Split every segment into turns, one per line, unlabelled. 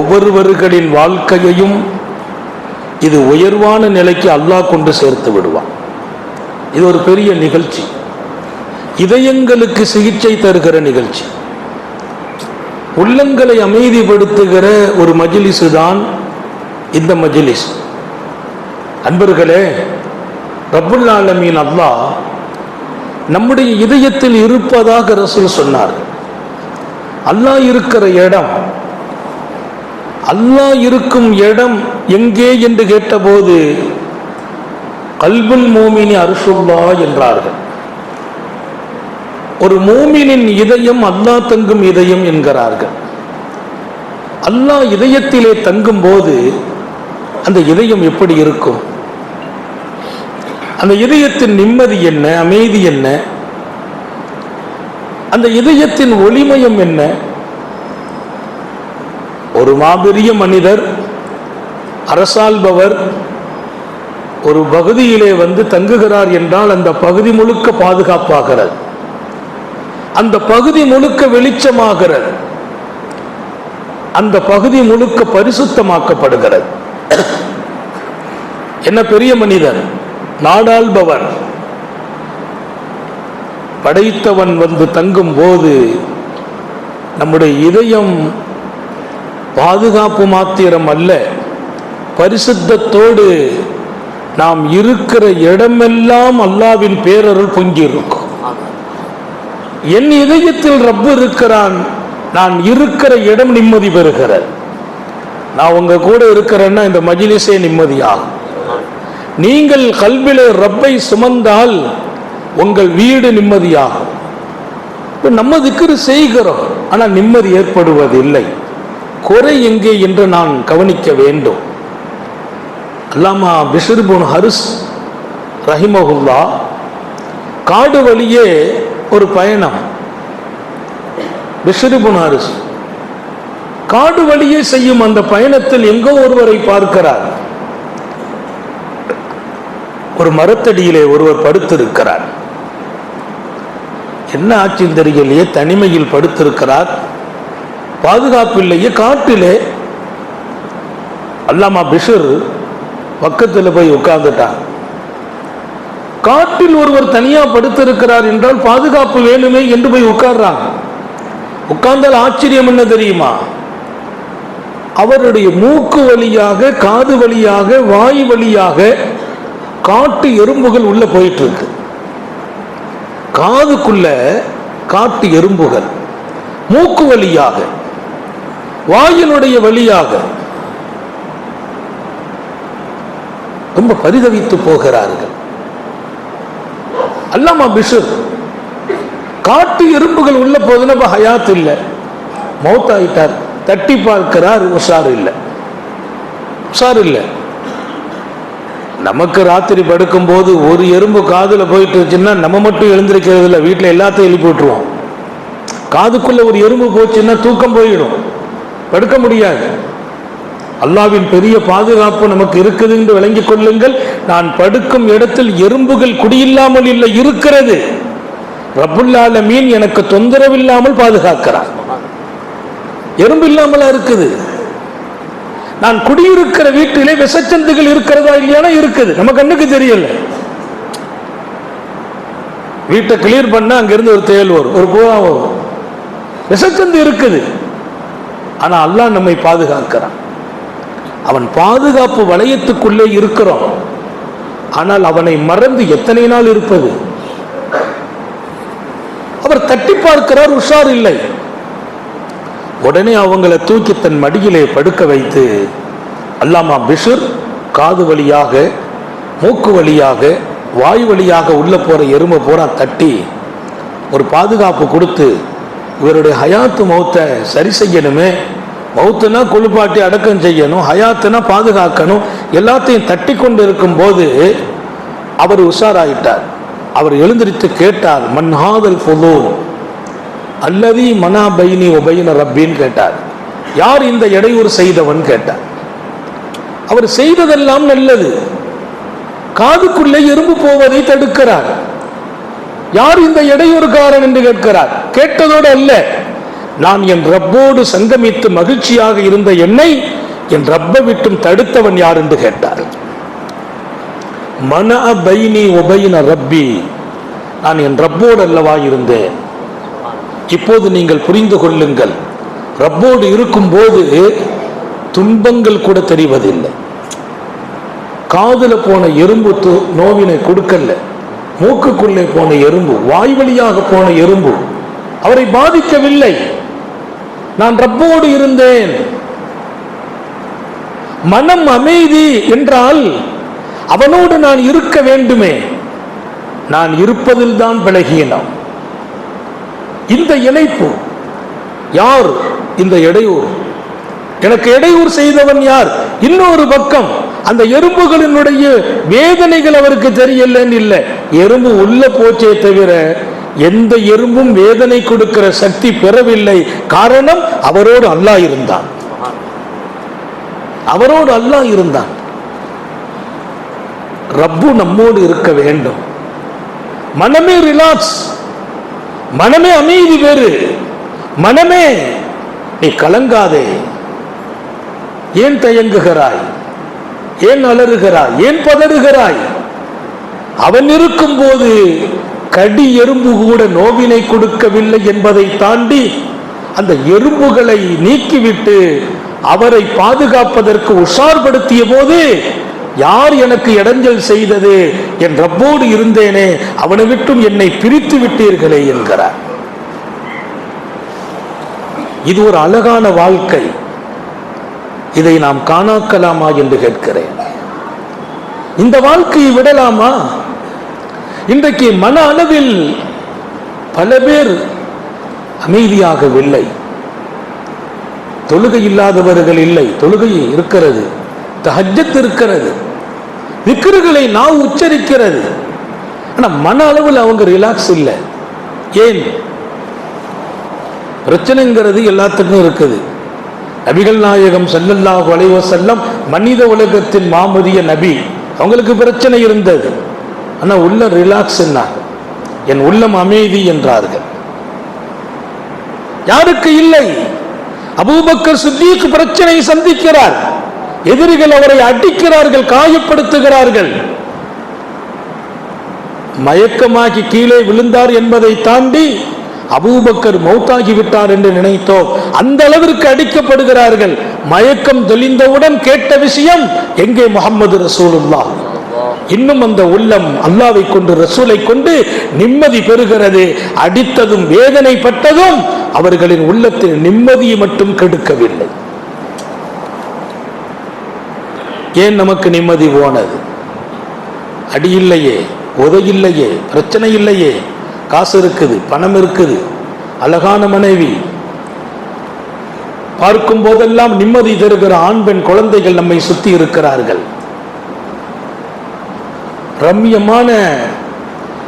ஒவ்வொருவர்களின் வாழ்க்கையையும் இது உயர்வான நிலைக்கு அல்லாஹ் கொண்டு சேர்த்து விடுவான். இது ஒரு பெரிய நிகழ்ச்சி, இதயங்களுக்கு சிகிச்சை தருகிற நிகழ்ச்சி, உள்ளங்களை அமைதிப்படுத்துகிற ஒரு மஜ்லிஸ் தான் இந்த மஜ்லிஸ். அன்பர்களே, ரப்புல் ஆலமீன் அல்லாஹ் நம்முடைய இதயத்தில் இருப்பதாக ரசூல் சொன்னார். அல்லாஹ் இருக்கிற இடம், அல்லாஹ் இருக்கும் இடம் எங்கே என்று கேட்டபோது கல்புல் மூமினி அர்ஷுல்லா என்றார்கள். ஒரு மூமினின் இதயம் அல்லாஹ் தங்கும் இதயம் என்கிறார்கள். அல்லாஹ் இதயத்திலே தங்கும் போது அந்த இதயம் எப்படி இருக்கும்? அந்த இதயத்தின் நிம்மதி என்ன, அமைதி என்ன, அந்த இதயத்தின் ஒளிமயம் என்ன? ஒரு மாபெரிய மனிதர், அரசாள்பவர் ஒரு பகுதியிலே வந்து தங்குகிறார் என்றால் அந்த பகுதி முழுக்க பாதுகாப்பாகிறது, அந்த பகுதி முழுக்க வெளிச்சமாகிறது, அந்த பகுதி முழுக்க பரிசுத்தமாக்கப்படுகிறது. என்ன பெரிய மனிதர், நாடாள்பவர், படைத்தவன் வந்து தங்கும் போது நம்முடைய இதயம் பாதுகாப்பு மாத்திரம் அல்ல, பரிசுத்தத்தோடு நாம் இருக்கிற இடமெல்லாம் அல்லாவின் பேரருள் பொங்கி இருக்கும். என் இதயத்தில் ரப்பு இருக்கிறான், நான் இருக்கிற இடம் நிம்மதி பெறுகிறது. நான் உங்க கூட இருக்கிறேன்னா இந்த மஜ்லிஸே நிம்மதியாகும். நீங்கள் கல்விலே ரப்பை சுமந்தால் உங்கள் வீடு நிம்மதியாகும். நம்ம திக்ரு செய்கிறோம், ஆனால் நிம்மதி ஏற்படுவதில்லை. குறை எங்கே என்று நான் கவனிக்க வேண்டும். அல்லாமா பிஷ்ர் இப்னு ஹரிஸ் ரஹிமஹுல்லா காடு வழியே ஒரு பயணம். பிஷ்ர் இப்னு ஹரிஸ் காடு வழியே செய்யும் அந்த பயணத்தில் எங்கோ ஒருவரை பார்க்கிறார். ஒரு மரத்தடியிலே ஒருவர் படுத்திருக்கிறார். என்ன ஆட்சியும் தெரியலையே, தனிமையில் படுத்திருக்கிறார், பாதுகாப்பில்லையே, காட்டிலே. அல்லாமா பிஷ்ர் பக்கத்தில் போய் உட்கார்ந்துட்டார். காட்டில் ஒருவர் தனியா படுத்திருக்கிறார் என்றால் பாதுகாப்பு வேணுமே என்று போய் உட்கார்றாங்க. உட்கார்ந்தால் ஆச்சரியம் என்ன தெரியுமா? அவருடைய மூக்கு வழியாக, காது வழியாக, வாய் வழியாக காட்டு எறும்புகள் உள்ள போயிட்டு இருக்கு. காதுக்குள்ள காட்டு எறும்புகள், மூக்கு வழியாக, வாயினுடைய வழியாக. ரொம்ப பரிதவித்து போகிறார்கள். அல்லாமா பிஷ்ர் காட்டு எறும்புகள் உள்ள போதுன்னா ஹயாத் இல்லை, மௌத்தாயிட்டார். தட்டி பார்க்கிறார், உஷார் இல்லை, உஷார் இல்லை. நமக்கு ராத்திரி படுக்கும் போது ஒரு எறும்பு காதுல போயிட்டு வச்சுன்னா நம்ம மட்டும் எழுந்திருக்கிறது இல்லை, வீட்டில் எல்லாத்தையும் எழுப்பி விட்டுருவோம். காதுக்குள்ள ஒரு எறும்பு போச்சுன்னா தூக்கம் போயிடும், படுக்க முடியாது. அல்லாவின் பெரிய பாதுகாப்பு நமக்கு இருக்குது என்று விளங்கிக் கொள்ளுங்கள். நான் படுக்கும் இடத்தில் எறும்புகள் குடியில்லாமல் இல்லை, இருக்கிறது. ரப்புல் ஆலமீன் எனக்கு தொந்தரவில்லாமல் பாதுகாக்கிறார். எறும்பு இல்லாமலா இருக்குது? நான் குடியிருக்கிற வீட்டிலே விஷச்சந்துகள் இருக்கிறதா இல்லையானா இருக்குது, நம்ம கண்ணுக்கு தெரியல. வீட்டை கிளியர் பண்ண அங்கிருந்து ஒரு தேல் வரும், ஒரு பூரா வரும், விஷச்சந்து இருக்குது. ஆனா அல்லாஹ் நம்மை பாதுகாக்கிறான். அவன் பாதுகாப்பு வளையத்துக்குள்ளே இருக்கிறோம். ஆனால் அவனை மறந்து எத்தனை நாள் இருப்பது? அவர் தட்டி பார்க்கிறார், உஷார் இல்லை. உடனே அவங்களை தூக்கி தன் மடியிலே படுக்க வைத்து அல்லாமா பிஷ்ர் காது வழியாக, மூக்கு வழியாக, வாய் வழியாக உள்ள போற எறும்பை பூரா தட்டி ஒரு பாதுகாப்பு கொடுத்து, இவருடைய ஹயாத்து மௌத்தை சரி செய்யணுமே. மௌத்துனா குளிப்பாட்டி அடக்கம் செய்யணும், ஹயாத்துனா பாதுகாக்கணும். எல்லாத்தையும் தட்டி கொண்டு இருக்கும் போது அவர் உஷாராயிட்டார். அவர் எழுந்திரித்து கேட்டார், மன்ஹாதல் ஃபுலூன் அல்லதி மனா பைனி உபைன ரப்பின்னு கேட்டார். யார் இந்த இடையூறு செய்தவன் கேட்டார். அவர் செய்ததெல்லாம் நல்லது, காதுக்குள்ளே எறும்பு போவதை தடுக்கிறார். யார் இந்த இடையூறுக்காரன் என்று கேட்கிறார். கேட்டதோடு அல்ல, நான் என் ரப்போடு சங்கமித்து மகிழ்ச்சியாக இருந்த என்னை என் ரப்பை விட்டும் தடுத்தவன் யார் என்று கேட்டார். மன பைனி உபைன ரப்பி, நான் என் ரப்போடு அல்லவா இருந்தேன். இப்போது நீங்கள் புரிந்து கொள்ளுங்கள், ரப்போடு இருக்கும் போது துன்பங்கள் கூட தெரிவதில்லை. காதுல போன எறும்பு நோவினை கொடுக்கல, மூக்குக்குள்ளே போன எறும்பு, வாய் வழியாக போன எறும்பு அவரை பாதிக்கவில்லை. நான் ரப்போடு இருந்தேன். மனம் அமைதி என்றால் அவனோடு நான் இருக்க வேண்டுமே, நான் இருப்பதில் தான் பலகீனம். இந்த இணைப்பு யார்? இந்த இடையூர். எனக்கு இடையூறு செய்தவன் யார்? இன்னொரு பக்கம் அந்த எறும்புகளினுடைய வேதனைகள் அவருக்கு தெரியலன்னு இல்லை, எறும்பு உள்ள போச்சே தவிர எந்த எறும்பும் வேதனை கொடுக்கிற சக்தி பெறவில்லை. காரணம், அவரோடு அல்லாஹ் இருந்தான். அவரோடு அல்லாஹ் இருந்தான். ரப்பு நம்மோடு இருக்க வேண்டும். மனமே ரிலாக்ஸ், மனமே அமைதி பெறு. மனமே நீ கலங்காதே. ஏன் தயங்குகிறாய்? ஏன் அலறுகிறாய்? ஏன் பதறுகிறாய்? அவன் இருக்கும் போது கடி எறும்பு கூட நோவினை கொடுக்கவில்லை என்பதை தாண்டி அந்த எறும்புகளை நீக்கிவிட்டு அவரை பாதுகாப்பதற்கு உஷார்படுத்திய போது, யார் எனக்கு இடைஞ்சல் செய்தது? என் ரப்போடு இருந்தேனே, அவனை விட்டும் என்னை பிரித்து விட்டீர்களே என்கிறார். இது ஒரு அழகான வாழ்க்கை. இதை நாம் காணாக்கலாமா என்று கேட்கிறேன். இந்த வாழ்க்கையை விடலாமா? இன்றைக்கு மன அளவில் பல பேர் அமைதியாகவில்லை. தொழுகை இல்லாதவர்கள் இல்லை, தொழுகை இருக்கிறது, தஹஜ்ஜத் இருக்கிறது, திக்ருகளை நாம் உச்சரிக்கிறது. ஆனா மன அளவில் அவங்க ரிலாக்ஸ் இல்லை. ஏன்? பிரச்சனைங்கிறது எல்லாத்துக்கும் இருக்குது. நபிகள் நாயகம் ஸல்லல்லாஹு அலைஹி வஸல்லம் மனித உலகத்தின் மாமதிய நபி, அவங்களுக்கு பிரச்சனை இருந்தது. ஆனா உள்ள ரிலாக்ஸ், என் உள்ளம் அமைதி என்றார்கள். யாருக்கு இல்லை? அபூபக்கர் சித்தீக் பிரச்சனை சந்திக்கிறார். எதிரிகள் அவரை அடிக்கிறார்கள், காயப்படுத்துகிறார்கள். மயக்கமாகி கீழே விழுந்தார் என்பதை தாண்டி அபூபக்கர் மௌத்தாகி விட்டார் என்று நினைத்தோம். அந்த அளவிற்கு அடிக்கப்படுகிறார்கள். மயக்கம் தெளிந்தவுடன் கேட்ட விஷயம், எங்கே முஹம்மது ரசூலுல்லாஹ்? இன்னும் அந்த உள்ளம் அல்லாஹ்வை கொண்டு, ரசூலை கொண்டு நிம்மதி பெறுகிறது. அடித்ததும் வேதனைப்பட்டதும் அவர்களின் உள்ளத்தில் நிம்மதியை மட்டும் கெடுக்கவில்லை. ஏன் நமக்கு நிம்மதி போனது? அடி இல்லையே, உதை இல்லையே, பிரச்சனை இல்லையே, காசு இருக்குது, பணம் இருக்குது, அழகான மனைவி, பார்க்கும் போதெல்லாம் நிம்மதி தருகிற ஆண் பெண் குழந்தைகள் நம்மை சுத்தி இருக்கிறார்கள். ரம்யமான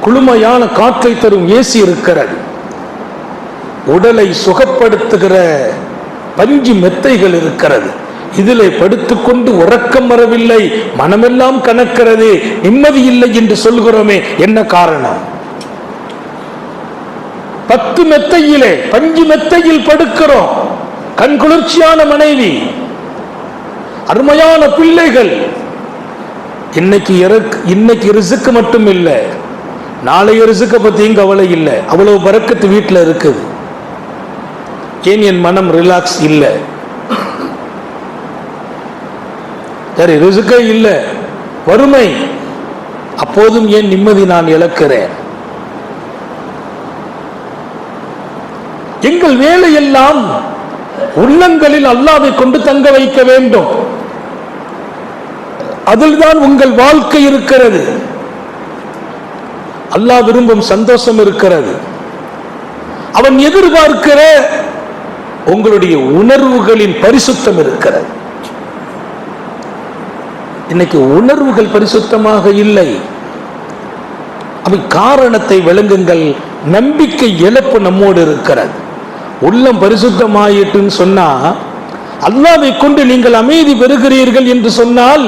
குளுமையான காற்றை தரும் ஏசி இருக்கிறது. உடலை சுகப்படுத்துகிற பஞ்சு மெத்தைகள் இருக்கிறது. இதிலே படுத்துக்கொண்டு உறக்கம் வரவில்லை, மனமெல்லாம் கணக்கிறது, நிம்மதி இல்லை என்று சொல்கிறோமே, என்ன காரணம்? 10 மெத்தையிலே பஞ்சு மெத்தையில் படுக்கிறோம். கண்குளிர்ச்சியான மனைவி, அருமையான பிள்ளைகள். இன்னைக்கு ரிசுக்கு மட்டும் இல்லை, நாளைய ரிசுக்க பத்தியும் கவலை இல்லை. அவ்வளவு பரக்கத்து வீட்டில் இருக்குது. ஏன் என் மனம் ரிலாக்ஸ் இல்லை? சரி, ரிசுக்கே இல்லை, வறுமை, அப்போதும் ஏன் நிம்மதி நான் இழக்கிறேன்? எங்கள் வேலையெல்லாம் உள்ளங்களில் அல்லாஹ்வை கொண்டு தங்க வைக்க வேண்டும். அதில்தான் உங்கள் வாழ்க்கை இருக்கிறது. அல்லாஹ் விரும்பும் சந்தோஷம் இருக்கிறது. அவன் எதிர்பார்க்கிற உங்களுடைய உணர்வுகளின் பரிசுத்தம் இருக்கிறது. இன்னைக்கு உணர்வுகள் பரிசுத்தமாக இல்லை. அவை காரணத்தை விளங்குங்கள். நம்பிக்கை இழப்பு நம்மோடு இருக்கிறது. உள்ளம் பரிசுத்தமாயிட்டுன்னு சொன்னா, அல்லாஹ்வை கொண்டு நீங்கள் அமைதி பெறுகிறீர்கள் என்று சொன்னால்,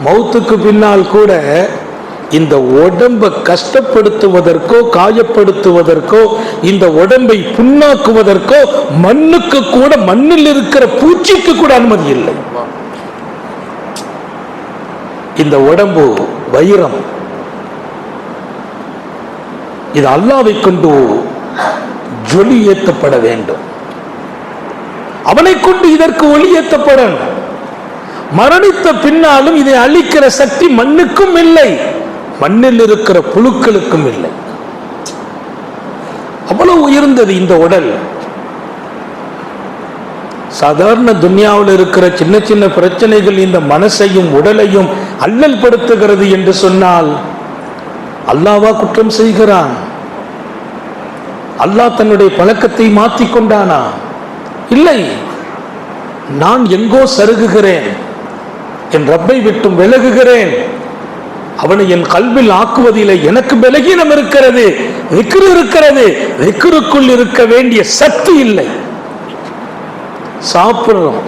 மௌத்துக்கு பின்னால் கூட இந்த உடம்பை கஷ்டப்படுத்துவதற்கோ காயப்படுத்துவதற்கோ இந்த உடம்பை புண்ணாக்குவதற்கோ மண்ணுக்கு கூட, மண்ணில் இருக்கிற பூச்சிக்கு கூட அனுமதி இல்லை. இந்த உடம்பு வைரம். இது அல்லாஹ்வை கொண்டு ஜொலி ஏற்றப்பட வேண்டும். அவனை கொண்டு இதற்கு ஒளி ஏற்றப்படணும். மரணித்த பின்னாலும் இதை அழிக்கிற சக்தி மண்ணுக்கும் இல்லை, மண்ணில் இருக்கிற புழுக்களுக்கும் இல்லை. அவ்வளவு உயர்ந்தது இந்த உடல். சாதாரண துன்யாவில் இருக்கிற சின்ன சின்ன பிரச்சனைகள் இந்த மனசையும் உடலையும் அல்லல் படுத்துகிறது என்று சொன்னால் அல்லாஹ்வா குற்றம் செய்கிறான்? அல்லாஹ் தன்னுடைய பழக்கத்தை மாற்றிக் கொண்டானா? இல்லை. நான் எங்கோ சருகுகிறேன், என் ரப்பை விட்டும் விலகுகிறேன், அவனை என் கல்வில் ஆக்குவதிலே எனக்கு பலகீனம் இருக்கிறது, விக்ரு இருக்கிறது, விக்ருக்குள் இருக்க வேண்டிய சத்து இல்லை. சாப்பிடுறோம்,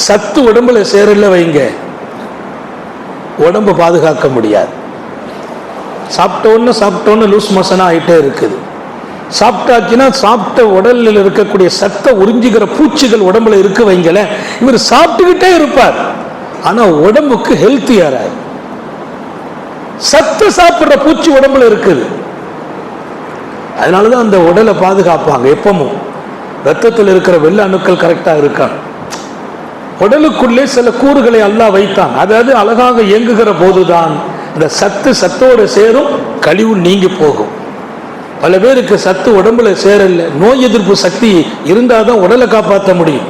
சத்து உடம்புல சேரல வைங்க, உடம்பு பாதுகாக்க முடியாது. சாப்பிட்டோன்னு லூஸ் மோஷனா ஆயிட்டே இருக்குது. சாப்பிட்டாச்சுன்னா சாப்பிட்ட உடலில் இருக்கக்கூடிய சத்தை உறிஞ்சுகிற பூச்சிகள் உடம்புல இருக்க வைங்கல, இவர் சாப்பிட்டுக்கிட்டே இருப்பார், ஆனா உடம்புக்கு ஹெல்த்தி யாராது? சத்து சாப்பிடுற பூச்சி உடம்புல இருக்குது. அதனாலதான் அந்த உடலை பாதுகாப்பாங்க. எப்பவும் ரத்தத்தில் இருக்கிற வெள்ளை அணுக்கள் கரெக்டா இருக்காங்க. உடலுக்குள்ளே சில கூறுகளை அல்லாஹ் வைத்தான். அதாவது அழகாக இயங்குகிற போதுதான் இந்த சத்தோட சேரும், கழிவு நீங்கி போகும். பல பேருக்கு சத்து உடம்புல சேரல. நோய் எதிர்ப்பு சக்தி இருந்தாதான் உடலை காப்பாற்ற முடியும்.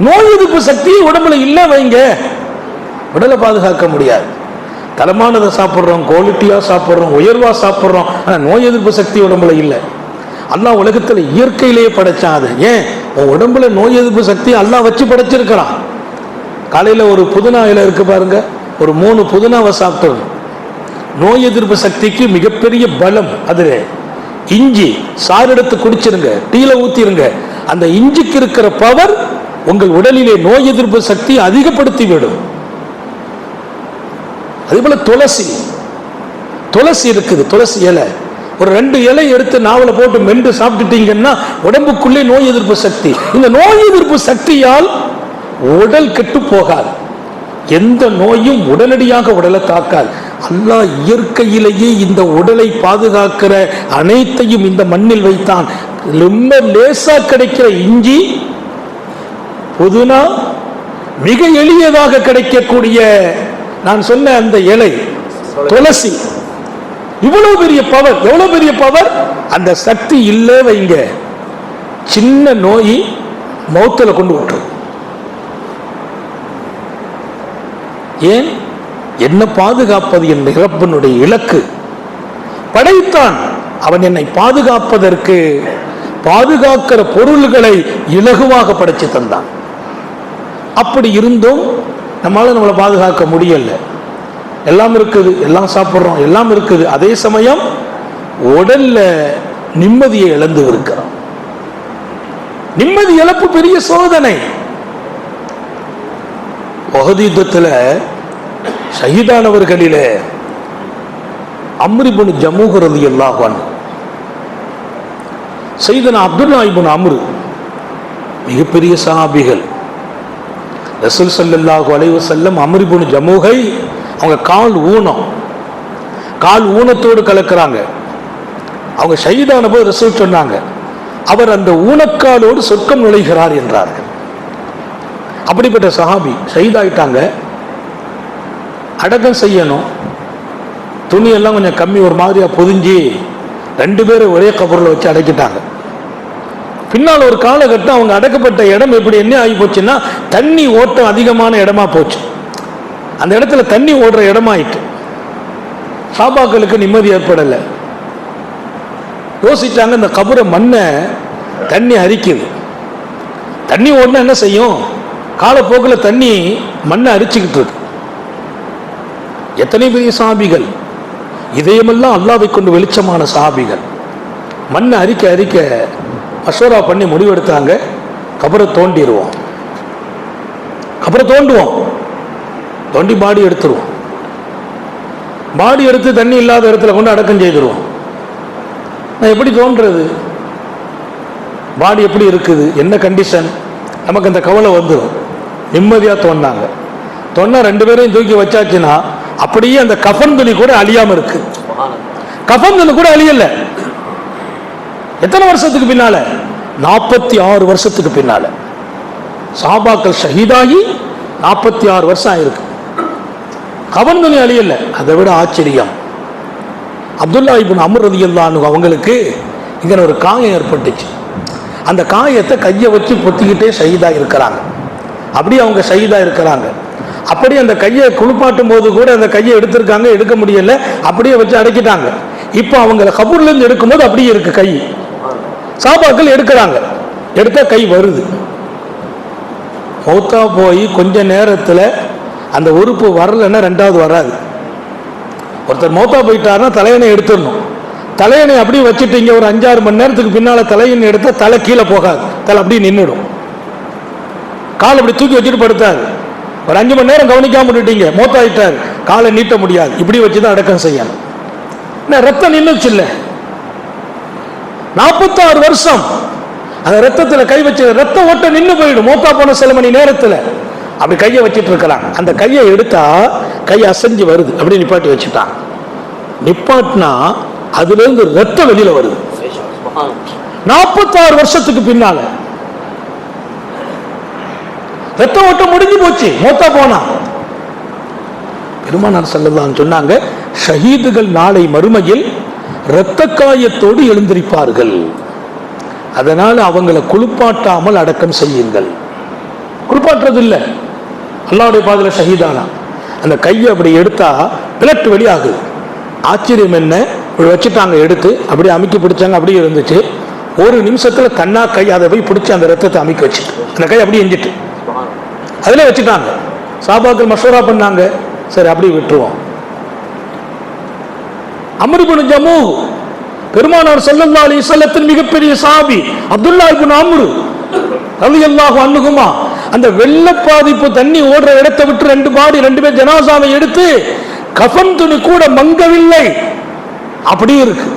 நோய் எதிர்ப்பு சக்தி உடம்புல இல்ல வைங்க, உடலை பாதுகாக்க முடியாது. தரமானதை சாப்பிட்றோம், குவாலிட்டியா சாப்பிட்றோம், உயர்வா சாப்பிட்றோம், ஆனா நோய் எதிர்ப்பு சக்தி உடம்புல இல்லை. அல்லாஹ் உலகத்துல இயற்கையிலேயே படைச்சான். அது ஏன் உடம்புல நோய் எதிர்ப்பு சக்தி அல்லாஹ் வச்சு படைச்சிருக்கிறான். காலையில ஒரு புதினா இலை இருக்கு பாருங்க, ஒரு 3 புதினாவை சாப்பிட்டு நோய் எதிர்ப்பு சக்திக்கு மிகப்பெரிய பலம். அதுல இஞ்சி சாறு எடுத்து குடிச்சிருங்க, டீல ஊத்திருங்க, அந்த இஞ்சிக்கு இருக்கிற பவர் உங்கள் உடலிலே நோய் எதிர்ப்பு சக்தி அதிகப்படுத்தி விடும். அதே போல துளசி இருக்குது, துளசி இலை ஒரு 2 இலை எடுத்து நாவல போட்டு மென்று சாப்பிட்டுட்டீங்கன்னா உடம்புக்குள்ளே நோய் எதிர்ப்பு சக்தி. இந்த நோய் எதிர்ப்பு சக்தியால் உடல் கெட்டு போகாது, எந்த நோயும் உடனடியாக உடலை தாக்காது. அல்லாஹ் இயற்கையிலேயே இந்த உடலை பாதுகாக்கிற அனைத்தையும் இந்த மண்ணில் வைத்தான். ரொம்ப லேசா கிடைக்கிற இஞ்சி, புதினா, மிக எளியதாக கிடைக்கக்கூடிய நான் சொன்ன அந்த இலை துளசி, இவ்வளவு பெரிய பவர். எவ்வளவு பெரிய பவர்! அந்த சக்தி இல்லை வைங்க, சின்ன நோய் மௌத்துல கொண்டு விட்டுரும். ஏன்? என்ன பாதுகாப்பது என் இறப்பினுடைய இலக்கு. படைத்தான் அவன் என்னை பாதுகாப்பதற்கு, பாதுகாக்கிற பொருள்களை இலகுவாக படைச்சு தந்தான். அப்படி இருந்தும் நம்மளை பாதுகாக்க முடியல. எல்லாம் இருக்குது, எல்லாம் சாப்பிட்றோம், எல்லாம் இருக்குது, அதே சமயம் உடல்ல நிம்மதியை இழந்து இருக்கிறோம். நிம்மதி இழப்பு பெரிய சோதனை. உஹது யுத்தத்துல ஷஹீதானவர்களிலே அம்ர் இப்னு ஜமூஹ் ரலியல்லாஹு அன்ஹு, சையதுனா அப்துல்லாஹ் இப்னு அம்ர், மிகப்பெரிய சஹாபிகள். ரசூல் ஸல்லல்லாஹு அலைஹி வஸல்லம் அம்ர் இப்னு ஜமூஹை அவங்க கால் ஊனத்தோடு கலக்கிறாங்க. அவங்க ஷஹீதான போது ரசூல் சொன்னாங்க, அவர் அந்த ஊனக்காலோடு சொர்க்கம் நுழைகிறார் என்றார்கள். அப்படிப்பட்ட சஹாபி ஷஹீதாயிட்டாங்க. அடக்கம் செய்யணும், துணியெல்லாம் கொஞ்சம் கம்மி, ஒரு மாதிரியா பொதிஞ்சி 2 பேரும் ஒரே கபரில் வச்சு அடக்கிட்டாங்க. பின்னால் ஒரு காலகட்டம் அவங்க அடக்கப்பட்ட இடம் எப்படி என்ன ஆகி போச்சுன்னா, தண்ணி ஓட்டம் அதிகமான இடமா போச்சு. அந்த இடத்துல தண்ணி ஓடுற இடமாயிட்டு சாபாக்களுக்கு நிம்மதி ஏற்படலை. யோசிச்சாங்க, இந்த கபரை மண்ணை தண்ணி அரிக்குது, தண்ணி ஓடுனா என்ன செய்யும்? காலப்போக்கில் தண்ணி மண்ணை அரிச்சுக்கிட்டு இருக்கு. எத்தனை பெரிய சஹாபிகள், இதயமெல்லாம் அல்லாஹ்வை கொண்டு வெளிச்சமான சஹாபிகள். மண்ணை அரிக்க அரிக்க மஷூரா பண்ணி முடிவெடுத்தாங்க, கபரை தோண்டிடுவோம், கபரை தோண்டி பாடி எடுத்துருவோம். பாடி எடுத்து தண்ணி இல்லாத இடத்துல கொண்டு அடக்கம் செய்திருவோம். நான் எப்படி தோன்றது? பாடி எப்படி இருக்குது, என்ன கண்டிஷன், நமக்கு அந்த கவலை வந்துடும். நிம்மதியாக தோன்னாங்க. தொன்னா 2 பேரையும் தூக்கி வச்சாச்சுன்னா அப்படியே அந்த கஃன் துணி கூட அழியாம இருக்கு. கஃன் துணி கூட அழியல. எத்தனை வருஷத்துக்கு பின்னால? 46 வருஷத்துக்கு பின்னால. சஹாபாக்கள் ஷஹீதாகி 46 வருஷம் ஆயிருக்கு. கஃன் துணி அழியல. அதை விட ஆச்சரியம், அப்துல்லா இப்னு அம்ர் ரலியல்லாஹு அன்ஹு அவங்களுக்கு இங்க ஒரு காயம் ஏற்பட்டுச்சு. அந்த காயத்தை கையை வச்சு பொத்திக்கிட்டே ஷஹீதா இருக்கிறாங்க. அப்படியே அவங்க ஷஹீதா இருக்கிறாங்க. அப்படி அந்த கையை குளிப்பாட்டும் போது கூட அந்த கையை எடுத்திருக்காங்க, எடுக்க முடியல, அப்படியே வச்சு அடக்கிட்டாங்க. இப்போ அவங்க கபூர்ல இருந்து எடுக்கும்போது அப்படியே இருக்கு கை. சஹாபாக்கள் எடுக்கிறாங்க, எடுத்தா கை வருது. மௌத்தா போய் கொஞ்ச நேரத்தில் அந்த உறுப்பு வரலன்னா 2வது வராது. ஒருத்தர் மௌத்தா போயிட்டாருன்னா தலையணை எடுத்துடணும். தலையணை அப்படியே வச்சுட்டு இங்கே ஒரு 5-6 மணி நேரத்துக்கு பின்னால் தலையணை எடுத்தால் தலை கீழே போகாது, தலை அப்படியே நின்றுடும். கால் அப்படி தூக்கி வச்சுட்டு படுத்தாரு. ஒரு 5 மணி நேரம் கவனிக்காம விட்டுட்டீங்க, மௌத்தாயிட்டார், காலை நீட்ட முடியாது, இப்படி வச்சுதான் அடக்கம் செய்யணும். ரத்தம் நின்றுச்சு இல்லை, 46 வருஷம் அந்த ரத்தத்தில் கை வச்சு ரத்த ஓட்ட நின்று போயிடும். மௌத்தா போன சில மணி நேரத்தில் அப்படி கையை வச்சுட்டு இருக்கிறாங்க. அந்த கையை எடுத்தா கை அசைஞ்சு வருது, அப்படி நிப்பாட்டி வச்சுட்டான். நிப்பாட்டினா அதுல இருந்து ரத்தம் வெளியில வருது. 46 வருஷத்துக்கு பின்னால ரத்த ஓட்டம் முடிஞ்சு போச்சு, மௌத்தா போனா. பெருமானார் ஸல்லல்லாஹு அலைஹி சொன்னாங்க, ஷஹீதுகள் நாளை மறுமையில் இரத்த காயத்தோடு எழுந்திருப்பார்கள். அதனால அவங்களை குளிப்பாட்டாமல் அடக்கம் செய்யுங்கள். குளிப்பாட்டுறது இல்லை, அல்லாஹ்வுடைய பாதையில ஷஹீதானா அந்த கையை அப்படி எடுத்தா பிளட் வெளியாகுது. ஆச்சரியம் என்ன, வச்சுட்டாங்க, எடுத்து அப்படியே அமுக்கி பிடிச்சாங்க, அப்படியே இருந்துச்சு. ஒரு நிமிஷத்துல தன்னா கை அதை போய் பிடிச்சி அந்த ரத்தத்தை அமுக்கி வச்சுட்டு அந்த கை அப்படியே எஞ்சிட்டு அதிலே வச்சுட்டாங்க. சஹாபாக்கள் மஷூரா பண்ணாங்க, சரி அப்படியே விட்டுருவோம். அம்ர் இப்னு ஜமூஹ் பெருமானார் ஸல்லல்லாஹு அலைஹி வஸல்லத்தின் மிகப்பெரிய சஹாபி அப்துல்லா இப்னு அம்ர் ரலியல்லாஹு அன்ஹுமா அந்த வெள்ள பாதிப்பு தண்ணி ஓடுற இடத்தை விட்டு 2 பேர் ஜனாசாவை எடுத்து கஃன் துணி கூட மங்கவில்லை, அப்படியே இருக்கு.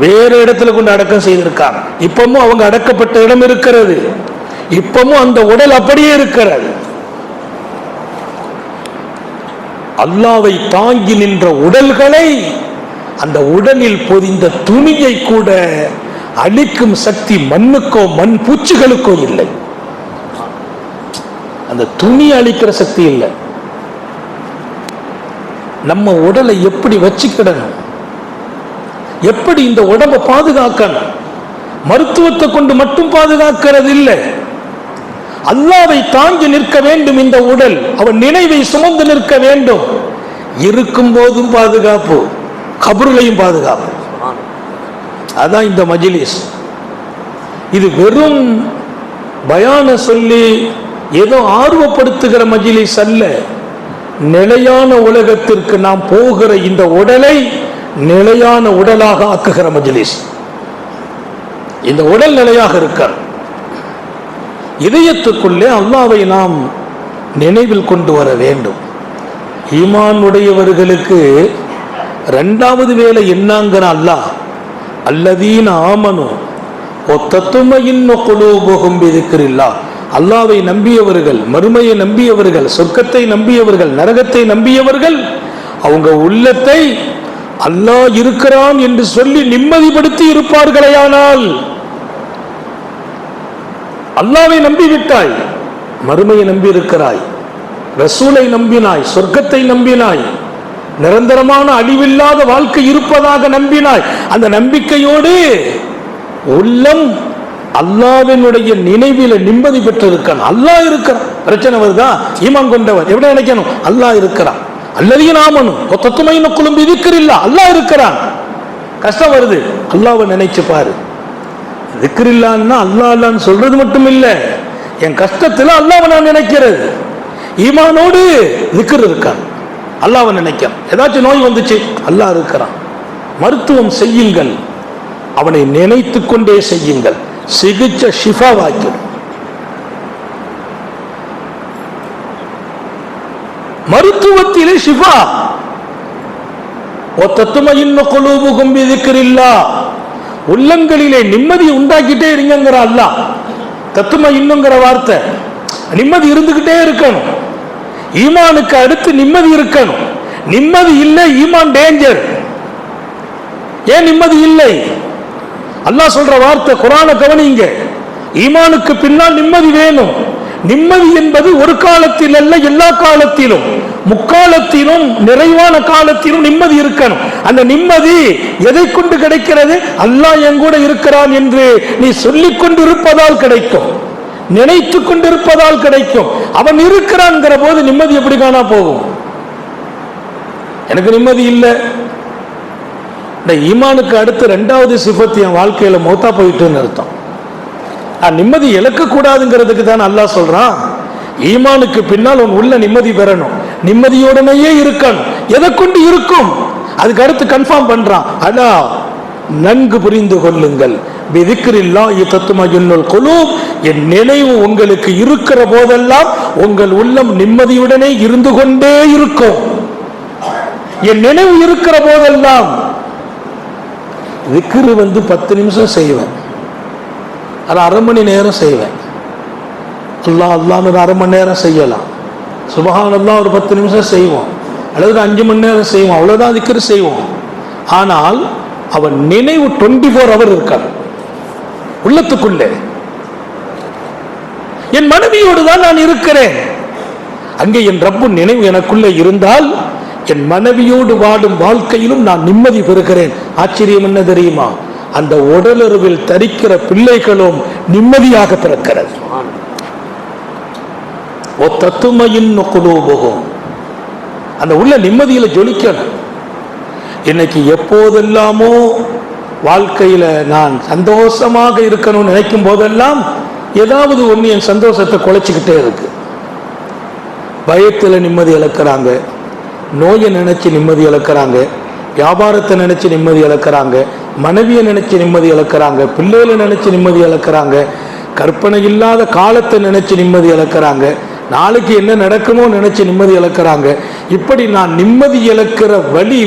வேற இடத்துல கொண்டு அடக்கம் செய்திருக்காங்க. இப்பவும் அவங்க அடக்கப்பட்ட இடம் இருக்கிறது, இப்பவும் அந்த உடல் அப்படியே இருக்கிறது. அல்லாஹ்வை தாங்கி நின்ற உடல்களை, அந்த உடலில் பொதிந்த துணியை கூட அழிக்கும் சக்தி மண்ணுக்கோ மண் பூச்சிகளுக்கோ இல்லை. அந்த துணி அழிக்கிற சக்தி இல்லை. நம்ம உடலை எப்படி வச்சுக்கிடணும், எப்படி இந்த உடம்பை பாதுகாக்கணும், மருத்துவத்தை கொண்டு மட்டும் பாதுகாக்கிறது இல்லை. அல்லாஹ்வை தாங்கி நிற்க வேண்டும் இந்த உடல், அவன் நினைவை சுமந்து நிற்க வேண்டும். இருக்கும் போதும் பாதுகாப்பு, கபருலையும் பாதுகாப்பு. அதான் இந்த மஜ்லிஸ். இது வெறும் பயான சொல்லி ஏதோ ஆர்வப்படுத்துகிற மஜ்லிஸ் அல்ல. நிலையான உலகத்திற்கு நாம் போகிற இந்த உடலை நிலையான உடலாக ஆக்குகிற மஜ்லிஸ். இந்த உடல் நிலையாக இருக்க இதயத்துக்குள்ளே அல்லாஹ்வை நாம் நினைவில் கொண்டு வர வேண்டும். ஈமான் உடையவர்களுக்கு 2வது வேலை என்னங்கிற அல்லாஹ், அல்லதீன ஆமனு வத்தத்மஇன்னு குலூபுஹும் பிதிக்ரில்லாஹ். அல்லாஹ்வை நம்பியவர்கள், மறுமையை நம்பியவர்கள், சொர்க்கத்தை நம்பியவர்கள், நரகத்தை நம்பியவர்கள், அவங்க உள்ளத்தை அல்லாஹ் இருக்கிறான் என்று சொல்லி நிம்மதிப்படுத்தி இருப்பார்களேயானால், அல்லாஹ்வை நம்பிவிட்டாய், மறுமையை நம்பி இருக்கிறாய், ரசூலை நம்பினாய், சொர்க்கத்தை நம்பினாய், நிரந்தரமான அழிவில்லாத வாழ்க்கை இருப்பதாக நம்பினாய். அந்த நம்பிக்கையோடு உள்ளம் அல்லாஹ்வினுடைய நினைவில நிம்மதி பெற்றிருக்கான். அல்லாஹ் இருக்கிறான். பிரச்சனை வருதா, ஈமான் கொண்டவர் எப்படி நினைக்கணும், அல்லாஹ் இருக்கிறான். அல்லதீன ஆமனு வத்தத்மஇன்னு குலூபுஹும் பிதிக்ரில்லாஹ். அல்லாஹ் இருக்கிறான். கஷ்டம் வருது, அல்லாஹ்வை நினைச்சு பாரு. திக்ரில்லான்னா அல்லாஹ் அல்லாஹ்னு சொல்றது மட்டும் இல்ல, என் கஷ்டத்துல அல்லாஹ்வை நான் நினைக்கிறது. ஈமானோடு திக்ர் இருக்கான், அல்லாஹ்வை நினைக்க. ஏதாச்சும் நோய் வந்துச்சு, அல்லாஹ் இருக்கிறான். மருத்துவம் செய்யுங்கள், அவனை நினைத்து கொண்டே செய்யுங்கள். சிகிச்சை ஷிஃபாவாக்கும். மருத்துவத்திலே ஷிஃபா. ஒத்தத்துமையின்னு குலூபுகும் பிதிக்ரில்லாஹ், உள்ளங்களிலே நிம்மதி உண்டாக்கிட்டே இருங்கிற அல்லாஹ். தத்துமை இன்னுங்கிற வார்த்தை நிம்மதி இருந்துகிட்டே இருக்கணும். ஈமானுக்கு அடுத்து நிம்மதி இருக்கணும். நிம்மதி இல்லை, ஈமான் டேஞ்சர். ஏன் நிம்மதி இல்லை? அல்லாஹ் சொல்ற வார்த்தை குர்ஆனை கவனிங்க. ஈமானுக்கு பின்னால் நிம்மதி வேணும். நிம்மதி என்பது ஒரு காலத்தில் அல்ல, எல்லா காலத்திலும், முக்காலத்திலும், நிறைவான காலத்திலும் நிம்மதி இருக்கணும். அந்த நிம்மதி எதை கொண்டு கிடைக்கிறது? அல்லாஹ் என் கூட இருக்கிறான் என்று நீ சொல்லிக் கொண்டிருப்பதால் கிடைக்கும், நினைத்து கொண்டிருப்பதால் கிடைக்கும். அவன் இருக்கிறான்ங்கிற போது நிம்மதி எப்படி காணா போகும்? எனக்கு நிம்மதி இல்லை. இந்த ஈமானுக்கு அடுத்து இரண்டாவது சிஃபத் என் வாழ்க்கையில மௌத்தா போயிட்டுன்னு அர்த்தம். நிம்மதி இழக்க கூடாதுங்கிறதுக்கு தான் அல்லாஹ் சொல்றான். ஈமானுக்கு பின்னால் உன் உள்ள நிம்மதி பெறணும், நிம்மதியோடனேயே இருக்கணும். எதை கொண்டு இருக்கும்? அதுக்கு அடுத்து கன்ஃபார்ம் பண்றான். அலா, நன்கு புரிந்து கொள்ளுங்கள், பிதிக்ரில்லாஹி தத்மஇன்னுல் குலூப், என் நினைவு உங்களுக்கு இருக்கிற போதெல்லாம் உங்கள் உள்ளம் நிம்மதியுடனே இருந்து கொண்டே இருக்கும். என் நினைவு இருக்கிற போதெல்லாம். திக்ரு 10 நிமிஷம் செய்வேன், அது அரை மணி நேரம் செய்வேன். அல்லாஹ் அல்லாஹ்னு ஒரு அரை மணி நேரம் செய்யலாம். சுப்ஹானல்லாஹ் ஒரு 10 நிமிஷம் செய்வோம், அல்லது 5 மணி நேரம் செய்வோம், அவ்வளவுதான் திக்ரு செய்வோம். ஆனால் அவன் நினைவு 24 ஹவர் இருக்கான் உள்ளத்துக்குள்ளே. என் மனைவியோடு தான் நான் இருக்கிறேன். அங்கே என் ரப்பு நினைவு எனக்குள்ளே இருந்தால் என் மனைவியோடு வாடும் வாழ்க்கையிலும் நான் நிம்மதி பெறுகிறேன். ஆச்சரியம் என்ன தெரியுமா? அந்த உடலுறவில் தரிக்கிற பிள்ளைகளும் நிம்மதியாக பிறக்கிறது. அந்த உள்ள நிம்மதியில ஜொலிக்கணும். இன்னைக்கு எப்போதெல்லாமோ வாழ்க்கையில நான் சந்தோஷமாக இருக்கணும்னு நினைக்கும் போதெல்லாம் ஏதாவது ஒன்று என் சந்தோஷத்தை குலைச்சிக்கிட்டே இருக்கு. பயத்தில் நிம்மதி இழக்கிறாங்க, நோயை நினைச்சு நிம்மதி இழக்கிறாங்க, வியாபாரத்தை நினைச்சு நிம்மதி இழக்கிறாங்க, மனைவியை நினைச்சு நிம்மதி இழக்கிறாங்க, பிள்ளைகளை நினைச்சு நிம்மதி இழக்கிறாங்க, கற்பனை இல்லாத காலத்தை நினைச்சு நிம்மதி இழக்கிறாங்க, நாளைக்கு என்ன நடக்குமோ நினைச்சு நிம்மதி இழக்கிறாங்க. இப்படி நான் நிம்மதி இழக்கிற வழி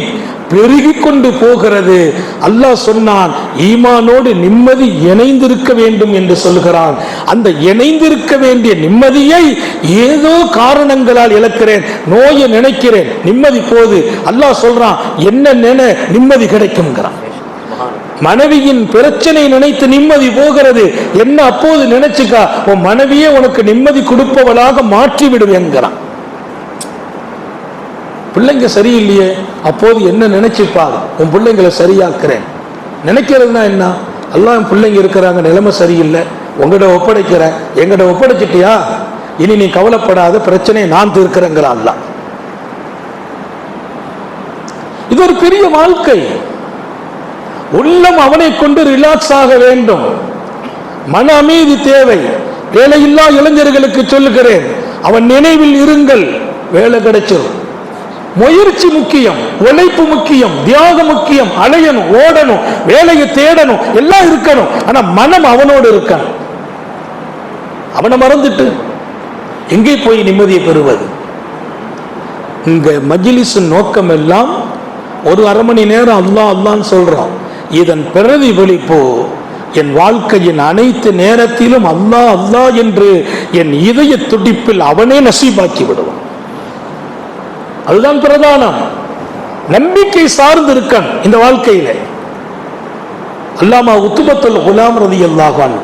பெருகி கொண்டு போகிறது. அல்லாஹ் சொன்னான், ஈமானோடு நிம்மதி இணைந்திருக்க வேண்டும் என்று சொல்கிறான். அந்த இணைந்திருக்க வேண்டிய நிம்மதியை ஏதோ காரணங்களால் இழக்கிறேன். நோயை நினைக்கிறேன், நிம்மதி போது. அல்லாஹ் சொல்றான், என்ன நிம்மதி கிடைக்கும்ங்கிறான். மனைவியின் பிரச்சனை நினைத்து நிம்மதி போகிறது. என்ன அப்போது நினைச்சுக்கா, உன் மனைவியே உனக்கு நிம்மதி கொடுப்பவளாக மாற்றி விடுவேங்கிறான். பிள்ளைங்க சரியில்லையே, அப்போது என்ன நினைச்சுப்பார், உன் பிள்ளைங்களை சரியாக்குறேன். நினைக்கிறதுனா என்ன? அல்லாஹ் என் பிள்ளைங்க இருக்கிறாங்க, நிலைமை சரியில்லை, உங்கள்கிட்ட ஒப்படைக்கிறேன், எங்கிட்ட ஒப்படைச்சிட்டியா, இனி நீ கவலைப்படாத, பிரச்சனையை நான் தீர்க்கிறேங்கிறான் அல்லாஹ். இது ஒரு பெரிய வாழ்க்கை. உள்ளம் அவனை கொண்டு ரிலாக்ஸ் ஆக வேண்டும், மன அமைதி தேவை. வேலையில்லா இளைஞர்களுக்கு சொல்லுகிறேன், அவன் நினைவில் இருங்கள், வேலை கிடைச்சிடும். முயற்சி முக்கியம், உழைப்பு முக்கியம், தியாகம் முக்கியம், அலையணும், ஓடணும், வேலையை தேடணும், எல்லாம் இருக்கணும். ஆனா மனம் அவனோடு இருக்கணும். அவனை மறந்துட்டு எங்கே போய் நிம்மதியை பெறுவது? இங்க மஜ்லிஸ் நோக்கம் எல்லாம் ஒரு அரை மணி நேரம் அல்லாஹ் அல்லான்னு சொல்றோம். இதன் பிரதிபலிப்பு என் வாழ்க்கையின் அனைத்து நேரத்திலும் அல்லாஹ் அல்லாஹ் என்று என் இதய துடிப்பில் அவனே நசீபாக்கி விடுவான். அதுதான் பிரதானம். நம்பிக்கை சார்ந்து இருக்க இந்த வாழ்க்கையில. அல்லாமா உத்துபத்துல் குலாம் ரலியல்லாஹு அன்ஹு,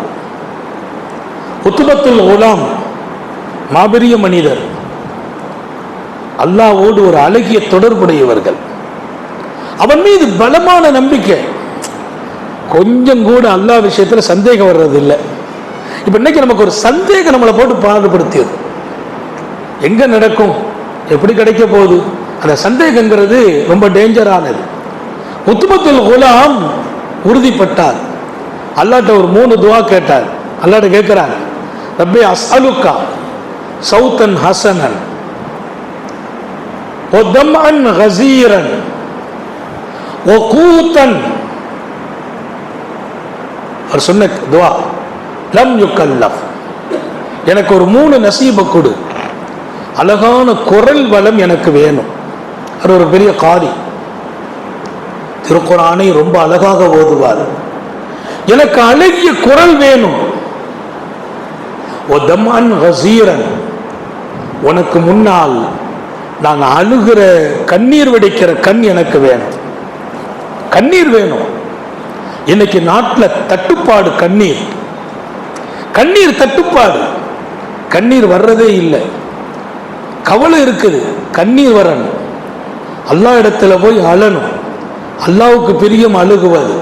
உத்துபத்துல் குலாம் மாபெரிய மனிதர், அல்லாஹ்வோடு ஒரு அழகிய தொடர்புடையவர்கள். அவன் மீது பலமான நம்பிக்கை, கொஞ்சம் கூட அல்லாஹ் விஷயத்துல சந்தேகம் வர்றது இல்லை. இப்ப இன்னைக்கு நமக்கு ஒரு சந்தேகம் நம்மளை போட்டு பாடுபடுத்தியது. எங்க நடக்கும், எப்படி கிடைக்க போகுது, அந்த சந்தேகங்கிறது ரொம்ப டேஞ்சரானது. உத்துபத்துல் குலாம் உறுதிப்பட்டார். அல்லாஹ்ட்ட ஒரு 3 துவா கேட்டார். அல்லாஹ்ட்ட கேட்கிறார், ரப்பி அஸ்அலுக்கா சௌத்தன் ஹசனன் வ தம்அன் கஸீரன் வ கூத்தன். அவர் சொன்ன துவா, லம் யுக்கல்லஃப், எனக்கு ஒரு 3 நசீப கொடு. அழகான குரல் வளம் எனக்கு வேணும். அது ஒரு பெரிய காரி. திருக்குர்ஆனை ரொம்ப அழகாக ஓதுவார். எனக்கு அழகிய குரல் வேணும். ஒதமன் கஸீரன், உனக்கு முன்னால் நான் அழுகிற கண்ணீர் வடிக்கிற கண் எனக்கு வேணும். கண்ணீர் வேணும். இன்னைக்கு நாட்டில் தட்டுப்பாடு, கண்ணீர் கண்ணீர் தட்டுப்பாடு. கண்ணீர் வர்றதே இல்லை. கவலை இருக்குது, கண்ணீர் வரணும். அல்லாஹ் இடத்துல போய் அழணும். அல்லாஹ்வுக்கு பிரியம் அழுகுவது.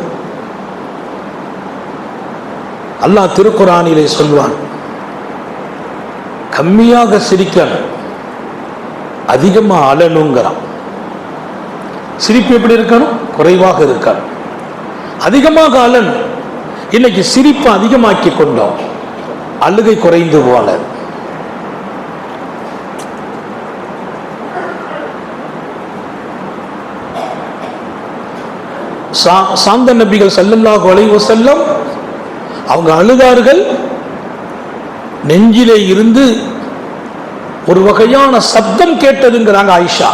அல்லாஹ் திருக்குர்ஆனிலே சொல்வான், கம்மியாக சிரிக்கணும், அதிகமா அழணுங்கிறான். சிரிப்பு எப்படி இருக்கணும்? குறைவாக இருக்கணும். அதிகமாக அழணும். இன்னைக்கு சிரிப்பு அதிகமாக்கி கொண்டோம், அழுகை குறைந்து போல. சாந்த நபிகள் ஸல்லல்லாஹு அலைஹி வஸல்லம் அவங்க அழுதார்கள். நெஞ்சிலே இருந்து ஒரு வகையான சப்தம் கேட்டதுங்கிறாங்க ஆயிஷா.